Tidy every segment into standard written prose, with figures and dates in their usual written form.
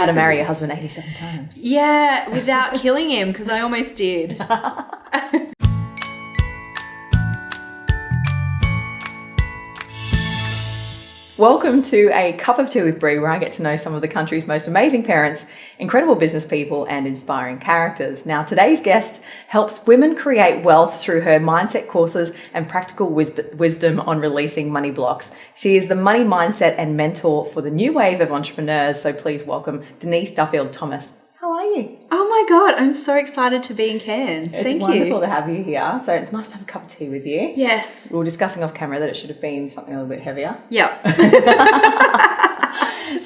How to marry your husband 87 times. Yeah, without killing him, because I almost did. Welcome to A Cup of Tea with Bree, where I get to know some of the country's most amazing parents, incredible business people, and inspiring characters. Now, today's guest helps women create wealth through her mindset courses and practical wisdom on releasing money blocks. She is the money mindset and mentor for the new wave of entrepreneurs. So please welcome Denise Duffield-Thomas. How are you? Oh my God, I'm so excited to be in Cairns. Thank you. It's wonderful to have you here. So it's nice to have a cup of tea with you. Yes. We were discussing off camera that it should have been something a little bit heavier. Yeah.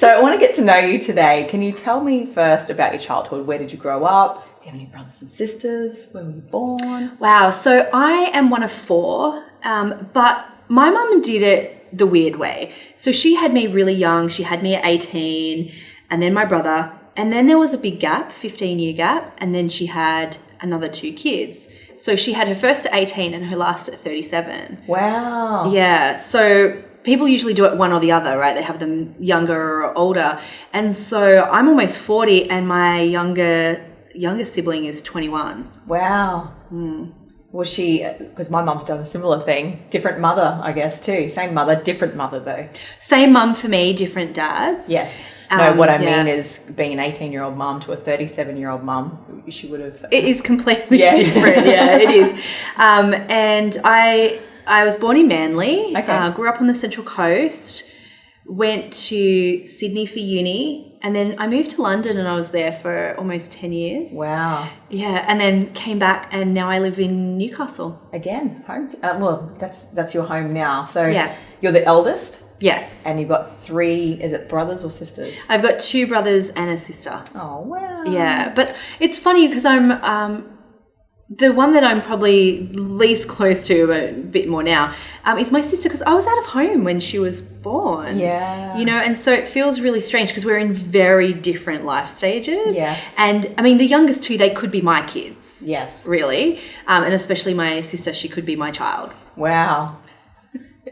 So I want to get to know you today. Can you tell me first about your childhood? Where did you grow up? Do you have any brothers and sisters? Where were you born? Wow. So I am one of four, but my mum did it the weird way. So she had me really young. She had me at 18 and then my brother. And then there was a big gap, 15-year gap, and then she had another two kids. So she had her first at 18 and her last at 37. Wow. Yeah. So people usually do it one or the other, right? They have them younger or older. And so I'm almost 40 and my younger sibling is 21. Wow. Was she, because my mum's done a similar thing, different mother, I guess, too. Same mother, different mother, though. Same mum for me, different dads. Yes. No, what I mean is being an 18-year-old mum to a 37-year-old mum, she would have... It is completely different. Yeah, it is. And I was born in Manly. Okay. Grew up on the Central Coast. Went to Sydney for uni. And then I moved to London and I was there for almost 10 years. Wow. Yeah, and then came back and now I live in Newcastle. Again, home. Well, that's your home now. So yeah. You're the eldest? Yes. And you've got three, is it brothers or sisters? I've got two brothers and a sister. Oh, wow. Yeah, but it's funny because I'm the one that I'm probably least close to, a bit more now, is my sister, because I was out of home when she was born. Yeah. You know, and so it feels really strange because we're in very different life stages. Yes. And I mean, the youngest two, they could be my kids. Yes. Really. And especially my sister, she could be my child. Wow.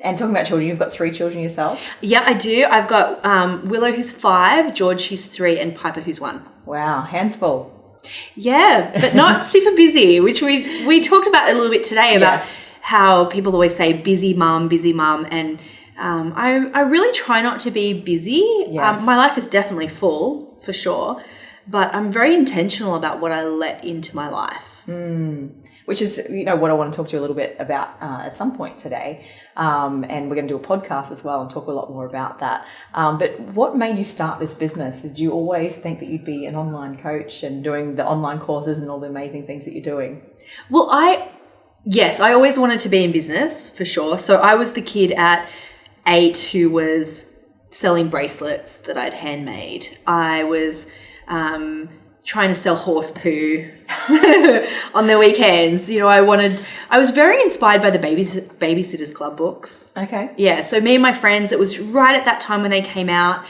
And talking about children, you've got three children yourself? Yeah, I do. I've got Willow, who's 5, George, who's 3, and Piper, who's 1. Wow, hands full. Yeah, but not super busy, which we talked about a little bit today about how people always say busy mum, and I really try not to be busy. Yes. My life is definitely full, for sure, but I'm very intentional about what I let into my life. Which is, what I want to talk to you a little bit about at some point today. And we're going to do a podcast as well and talk a lot more about that. But what made you start this business? Did you always think that you'd be an online coach and doing the online courses and all the amazing things that you're doing? Well, yes, I always wanted to be in business, for sure. So I was the kid at 8 who was selling bracelets that I'd handmade. I was trying to sell horse poo on the weekends. I was very inspired by the Babysitters Club books. Okay. Yeah. So me and my friends, it was right at that time when they came out,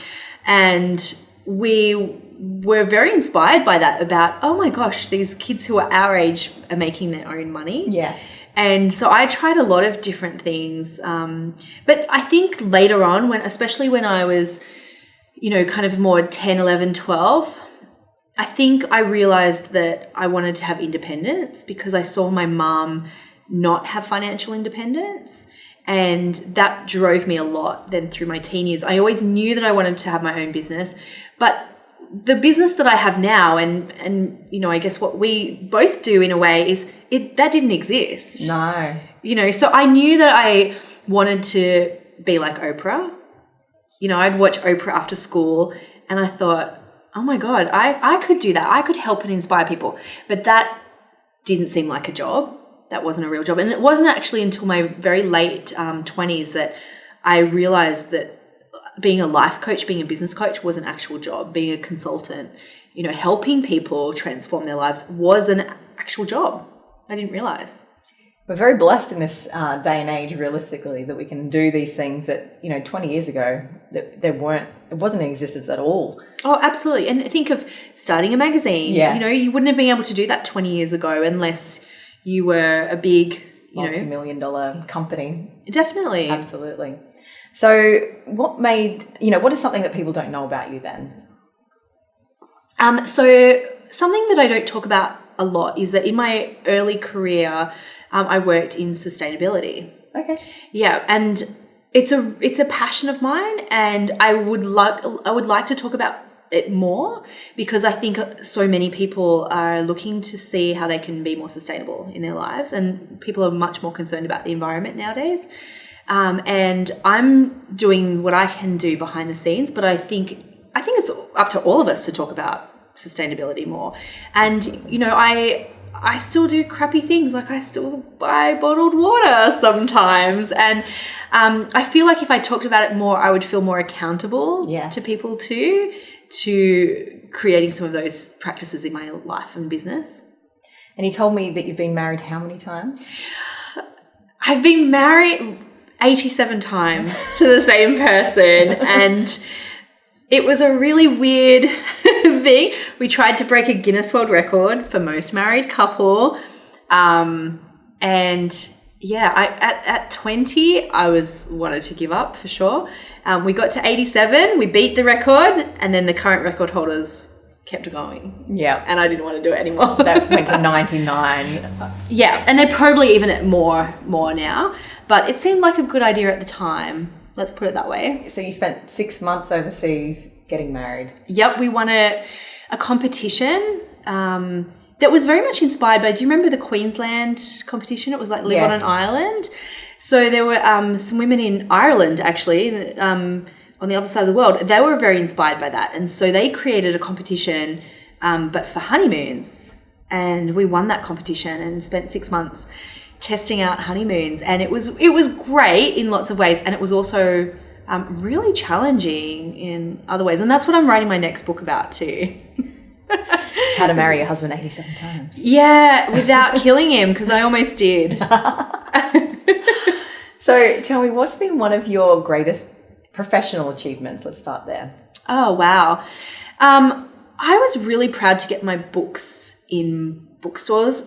and we were very inspired by that about, oh my gosh, these kids who are our age are making their own money. Yes. And so I tried a lot of different things. But I think later on, especially when I was, kind of more 10, 11, 12, I think I realized that I wanted to have independence because I saw my mum not have financial independence, and that drove me a lot then through my teen years. I always knew that I wanted to have my own business, but the business that I have now and I guess what we both do in a way is that didn't exist. No. So I knew that I wanted to be like Oprah. I'd watch Oprah after school and I thought, oh my God, I could do that. I could help and inspire people. But that didn't seem like a job. That wasn't a real job. And it wasn't actually until my very late 20s that I realized that being a life coach, being a business coach was an actual job. Being a consultant, helping people transform their lives was an actual job. I didn't realize. We're very blessed in this day and age, realistically, that we can do these things that, 20 years ago, that it wasn't in existence at all. Oh, absolutely. And think of starting a magazine. Yes. You wouldn't have been able to do that 20 years ago unless you were a big, multi-million-dollar company. Definitely. So something that I don't talk about a lot is that in my early career, I worked in sustainability. Okay. Yeah, and it's a passion of mine, and I would like to talk about it more, because I think so many people are looking to see how they can be more sustainable in their lives, and people are much more concerned about the environment nowadays. And I'm doing what I can do behind the scenes, but I think it's up to all of us to talk about sustainability more. And you know, I still do crappy things, like I still buy bottled water sometimes, and I feel like if I talked about it more, I would feel more accountable to people too, to creating some of those practices in my life and business. And you told me that you've been married how many times? I've been married 87 times to the same person, and it was a really weird thing. We tried to break a Guinness World Record for most married couple. And yeah, at 20, I wanted to give up for sure. We got to 87, we beat the record, and then the current record holders kept going. Yeah. And I didn't want to do it anymore. That went to 99. Yeah, and they're probably even at more now. But it seemed like a good idea at the time. Let's put it that way. So you spent 6 months overseas getting married. Yep, we won a competition that was very much inspired by, do you remember the Queensland competition? It was like live on an island. So there were some women in Ireland, actually, on the other side of the world. They were very inspired by that. And so they created a competition, but for honeymoons. And we won that competition and spent 6 months testing out honeymoons. And it was great in lots of ways. And it was also really challenging in other ways. And that's what I'm writing my next book about too. How to marry your husband 87 times. Yeah, without killing him, because I almost did. So tell me, what's been one of your greatest professional achievements? Let's start there. Oh, wow. I was really proud to get my books in bookstores.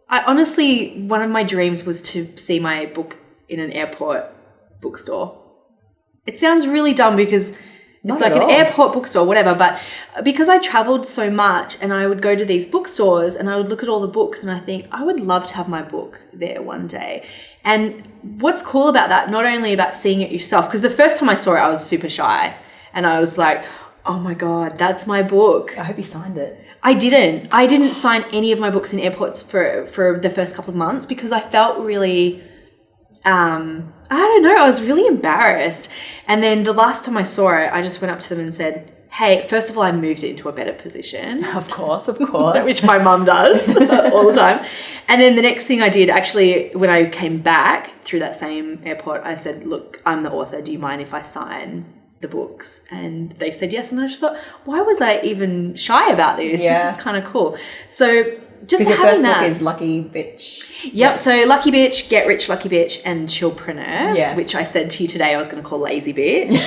One of my dreams was to see my book in an airport bookstore. It sounds really dumb because it's like an airport bookstore, whatever. But because I traveled so much and I would go to these bookstores and I would look at all the books and I think I would love to have my book there one day. And what's cool about that, not only about seeing it yourself, because the first time I saw it, I was super shy and I was like, oh my God, that's my book. I hope you signed it. I didn't sign any of my books in airports for the first couple of months because I felt really, I don't know, I was really embarrassed. And then the last time I saw it, I just went up to them and said, hey, first of all, I moved it into a better position. Of course. Which my mum does all the time. And then the next thing I did, actually, when I came back through that same airport, I said, look, I'm the author. Do you mind if I sign the books? And they said yes. And I just thought, why was I even shy about this? Yeah. This is kind of cool. So just having having that. Your that. first book is Lucky Bitch. Yep. So Lucky Bitch, Get Rich Lucky Bitch, and Chillpreneur, Yeah. which I said to you today I was going to call Lazy Bitch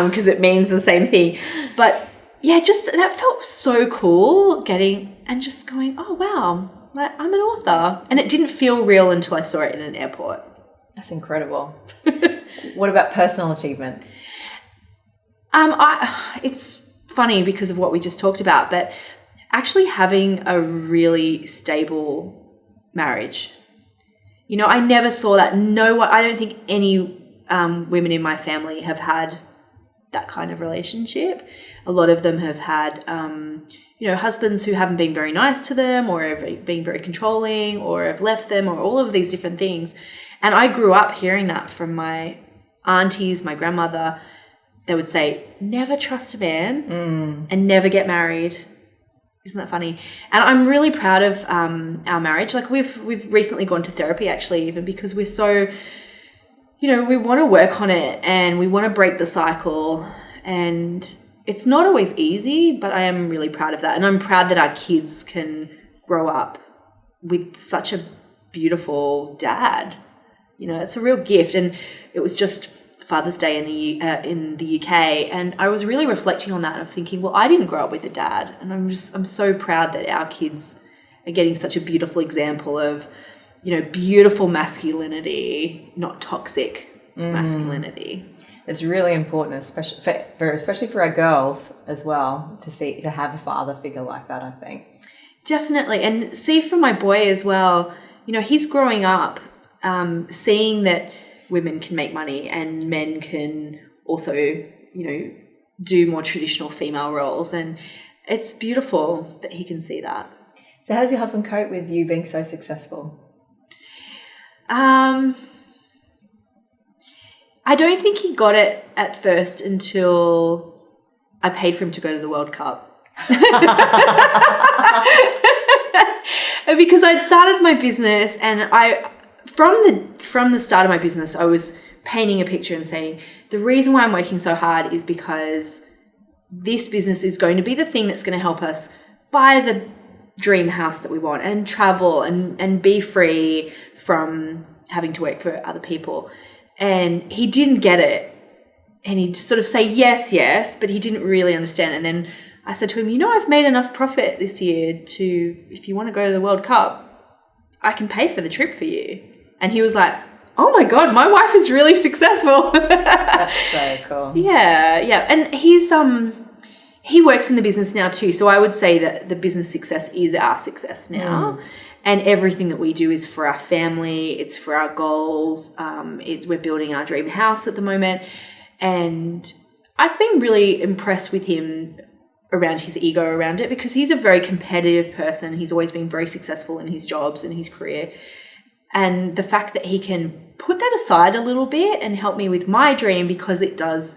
because it means the same thing. But yeah, just that felt so cool getting and just going, oh, wow, like I'm an author. And it didn't feel real until I saw it in an airport. That's incredible. What about personal achievements? It's funny because of what we just talked about, but actually having a really stable marriage. You know, I never saw that. I don't think any women in my family have had that kind of relationship. A lot of them have had, husbands who haven't been very nice to them or have been very controlling or have left them or all of these different things. And I grew up hearing that from my aunties, my grandmother. They would say, never trust a man and never get married. Isn't that funny? And I'm really proud of our marriage. Like we've recently gone to therapy actually, even because we're so, we want to work on it and we want to break the cycle. And it's not always easy, but I am really proud of that. And I'm proud that our kids can grow up with such a beautiful dad. It's a real gift. And it was just Father's Day in the UK, and I was really reflecting on that and thinking, well, I didn't grow up with a dad, and I'm so proud that our kids are getting such a beautiful example of, beautiful masculinity, not toxic masculinity. It's really important, especially for our girls as well, to have a father figure like that, I think. Definitely. And see from my boy as well, you know, he's growing up seeing that women can make money and men can also, you know, do more traditional female roles. And it's beautiful that he can see that. So how does your husband cope with you being so successful? I don't think he got it at first until I paid for him to go to the World Cup. Because I'd started my business, and from the start of my business, I was painting a picture and saying, the reason why I'm working so hard is because this business is going to be the thing that's going to help us buy the dream house that we want and travel and be free from having to work for other people. And he didn't get it. And he'd sort of say, yes, but he didn't really understand. And then I said to him, you know, I've made enough profit this year if you want to go to the World Cup, I can pay for the trip for you. And he was like, oh my God, my wife is really successful. That's so cool. Yeah. And he works in the business now too. So I would say that the business success is our success now. And everything that we do is for our family. It's for our goals. We're building our dream house at the moment. And I've been really impressed with him around his ego around it, because he's a very competitive person. He's always been very successful in his jobs and his career. And the fact that he can put that aside a little bit and help me with my dream, because it does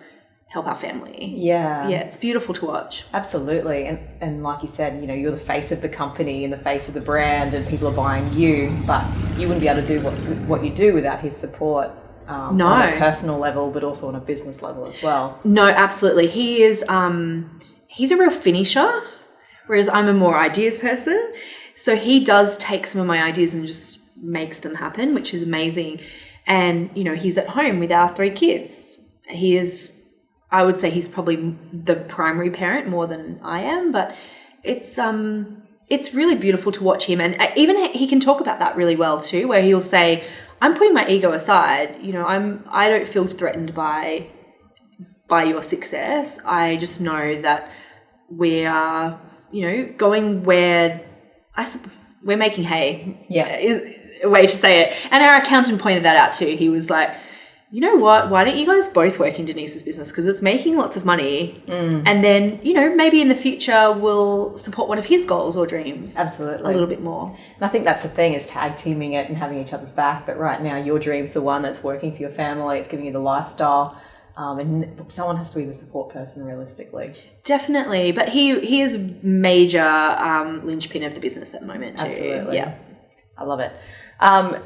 help our family. Yeah, it's beautiful to watch. Absolutely. And like you said, you know, you're the face of the company and the face of the brand, and people are buying you, but you wouldn't be able to do what you do without his support. On a personal level, but also on a business level as well. No, absolutely. He is he's a real finisher, whereas I'm a more ideas person. So he does take some of my ideas and just makes them happen, which is amazing. And, you know, he's at home with our 3 kids. I would say he's probably the primary parent more than I am, but it's really beautiful to watch him. And even he can talk about that really well too, where he'll say, I'm putting my ego aside. You know, I don't feel threatened by your success. I just know that we are, you know, going where we're making hay. Yeah. Is a way to say it. And our accountant pointed that out too. He was like, you know what, why don't you guys both work in Denise's business, because it's making lots of money. And then, you know, maybe in the future we'll support one of his goals or dreams. Absolutely. A little bit more. And I think that's the thing, is tag teaming it and having each other's back. But right now your dream's the one that's working for your family. It's giving you the lifestyle. And someone has to be the support person realistically. Definitely. But he is major linchpin of the business at the moment too. Absolutely. Yeah. I love it.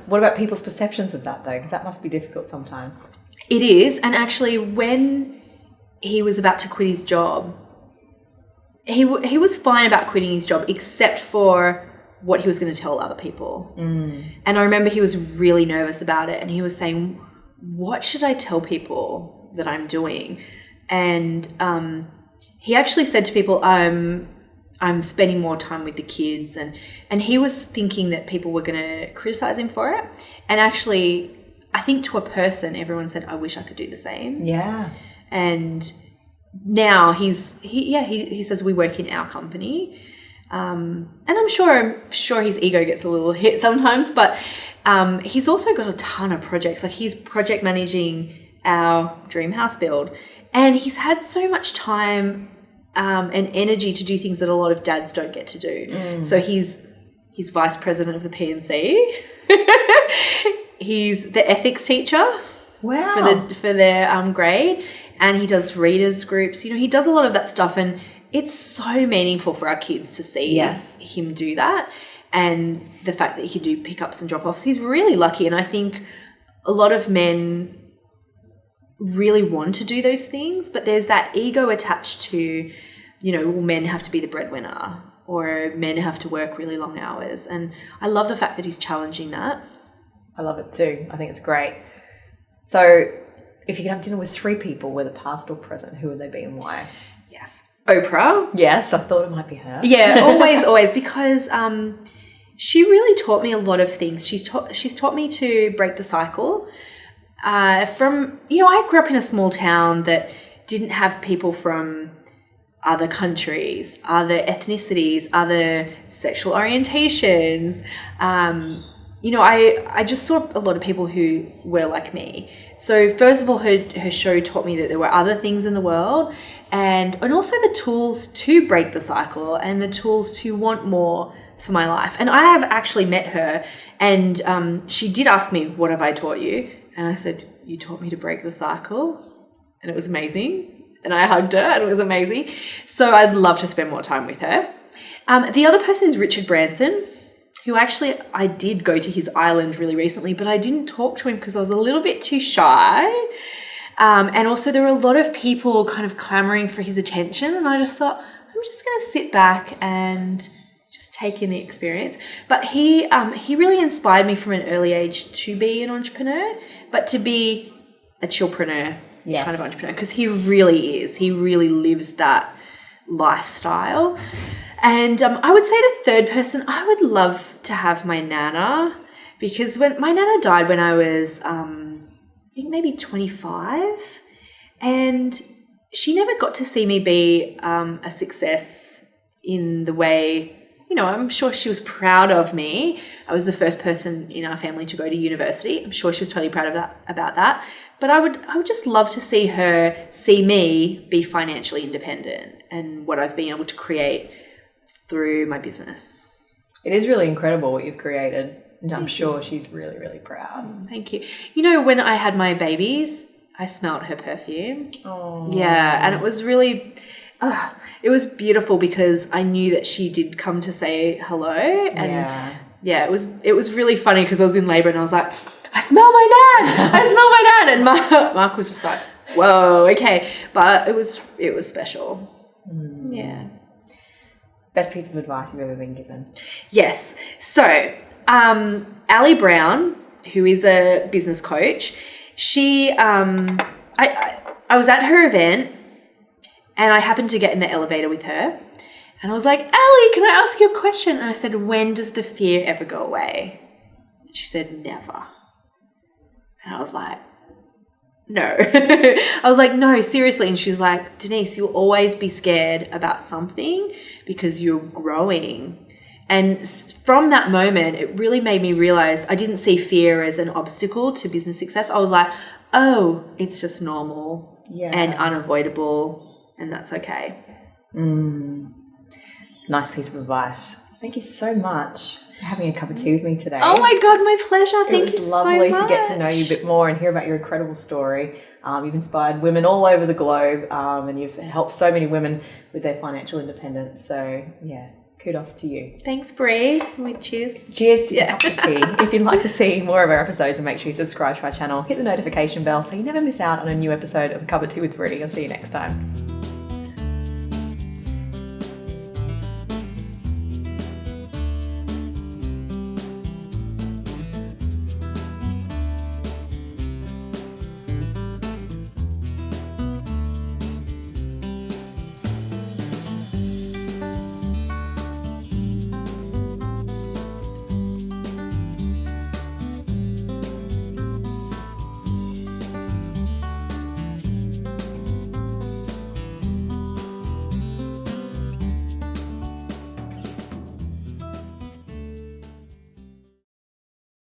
What about people's perceptions of that though? Because that must be difficult sometimes. It is. And actually when he was about to quit his job, he was fine about quitting his job, except for what he was going to tell other people. And I remember he was really nervous about it. And he was saying, what should I tell people that I'm doing? And he actually said to people, I'm spending more time with the kids, and he was thinking that people were going to criticize him for it. And actually, I think to a person, everyone said, I wish I could do the same. Yeah. And now he says we work in our company. And I'm sure his ego gets a little hit sometimes, but he's also got a ton of projects. Like, he's project managing our dream house build, and he's had so much time and energy to do things that a lot of dads don't get to do. So he's vice president of the P&C. He's the ethics teacher. Wow. For their grade, and he does readers groups. You know, he does a lot of that stuff, and it's so meaningful for our kids to see him do that. And the fact that he can do pickups and drop-offs, he's really lucky. And I think a lot of men really want to do those things, but there's that ego attached to, you know, men have to be the breadwinner, or men have to work really long hours. And I love the fact that he's challenging that. I love it too. I think it's great. So if you could have dinner with 3 people, whether past or present, who would they be and why? Yes. Oprah. Yes, I thought it might be her. Yeah, always, because she really taught me a lot of things. She's taught me to break the cycle. I grew up in a small town that didn't have people from other countries, other ethnicities, other sexual orientations. I just saw a lot of people who were like me. So first of all, her show taught me that there were other things in the world, and also the tools to break the cycle and the tools to want more for my life. And I have actually met her, and she did ask me, what have I taught you? And I said, you taught me to break the cycle. And it was amazing. And I hugged her, and it was amazing. So I'd love to spend more time with her. The other person is Richard Branson, who actually I did go to his island really recently, but I didn't talk to him because I was a little bit too shy. And also there were a lot of people kind of clamoring for his attention. And I just thought, I'm just going to sit back and just take in the experience. But he really inspired me from an early age to be an entrepreneur, but to be a chillpreneur. Yes. Kind of entrepreneur, because he really is. He really lives that lifestyle. And I would say the third person, I would love to have my Nana, because when my Nana died when I was, I think maybe 25, and she never got to see me be a success in the way, I'm sure she was proud of me. I was the first person in our family to go to university. I'm sure she was totally proud of about that. But I would just love to see me be financially independent and what I've been able to create through my business. It is really incredible what you've created, and I'm sure she's really, really proud. Thank you. When I had my babies, I smelled her perfume. Oh. Yeah, and it was really, it was beautiful because I knew that she did come to say hello. And yeah, it was really funny because I was in labor and I was like, I smell my dad. I smell my dad. And Mark was just like, whoa, okay. But it was special. Yeah. Best piece of advice you've ever been given? Yes. So, Ali Brown, who is a business coach, she, I was at her event and I happened to get in the elevator with her. And I was like, Ali, can I ask you a question? And I said, when does the fear ever go away? She said, never. And I was like, no. I was like, no, seriously. And she's like, Denise, you'll always be scared about something because you're growing. And from that moment, it really made me realize I didn't see fear as an obstacle to business success. I was like, oh, it's just normal and unavoidable, and that's okay. Nice piece of advice. Thank you so much for having a cup of tea with me today. Oh my God, my pleasure. Thank you so much. It was lovely to get to know you a bit more and hear about your incredible story. You've inspired women all over the globe, and you've helped so many women with their financial independence. So, yeah, kudos to you. Thanks, Bree. Cheers. Cheers to a cup of tea. If you'd like to see more of our episodes, and make sure you subscribe to our channel, hit the notification bell so you never miss out on a new episode of A Cup of Tea with Bree. I'll see you next time.